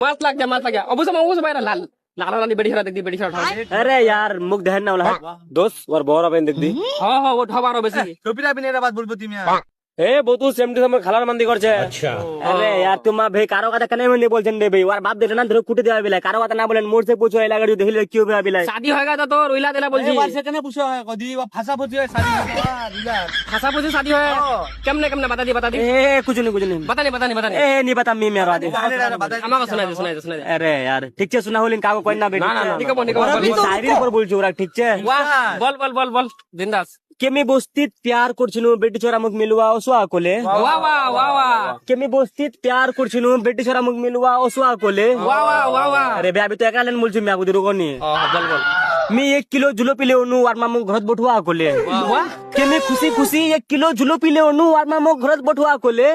मस्त लग गया अबू भाई लाल लाल वाली बेड़ी देख दी बेड़ी उठा अरे यार मुख दहन ना वाला दोस्त और बोरा बेन देख दी हाँ हाँ वो ठबारो बेसी टोपीटा पिने बात बोलबो তুমি এ বতু সেমটি সময় খালার মান্দি করছে আচ্ছা আরে यार तुम ভাই কারো কথা কেন মনে বলছেন রে ভাই ওর বাপ দেখে না ধরে কুটে দেওয়া বিলাই কারো কথা না বলেন মোর से पूछो এলা গাড়ি দেখলে কি হবে বিলাই शादी होएगा तो रोइला देला बोल जी এবার সেখানে পুছো কদি ভাষা বুঝি হয় শাড়ি দিলা खासा पूछे शादी होए केमने केमने बता दी ए कुछ नहीं बता नहीं ए नहीं बता मी मेरा दे আমাকে सुना दे अरे यार ठीक छे सुना होलिन काको कोई ना बेटी निको शायरी पर बोलছো ওরা ঠিক छे वाह बोल बिंदास কেমি বস্তিত প্যার করছিনু বেটি ছোরা মুখ মিলুয়া ওসুয়া কোলে वाह কেমি বস্তিত প্যার করছিনু বেটি ছোরা মুখ মিলুয়া ওসুয়া কোলে वाह अरे बे अभी तो एकालेन बोलछु मी आगु दिरुगनी बोल मी 1 किलो जुलोपी लेवनु और मामू घरत बठुआ कोले केमी खुशी खुशी 1 किलो जुलोपी लेवनु और मामू घरत बठुआ कोले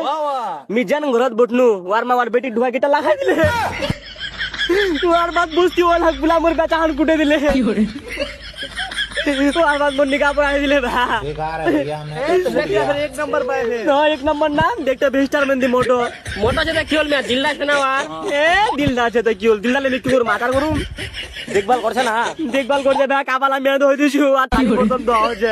मी जन घरत बठनु और मामार बेटी ढुआ गिटा लाखा दिले और बात बुझती वाला गुला मोर बेचान कुटे दिले और बात मोर निकाह पर दिले भा बेकार है भैया हमने एक नंबर पाए थे हां एक नंबर नाम देखते भेस्टार मंदी मोटो से किल में दिल ना ना ए दिल ना আছে তো কি হল দিল না কি করব মাথার করুম দেখভাল করছ না দেখভাল করতে ভা কাবালা মেয়ে হই দিছু আর তালি পর্যন্ত হচ্ছে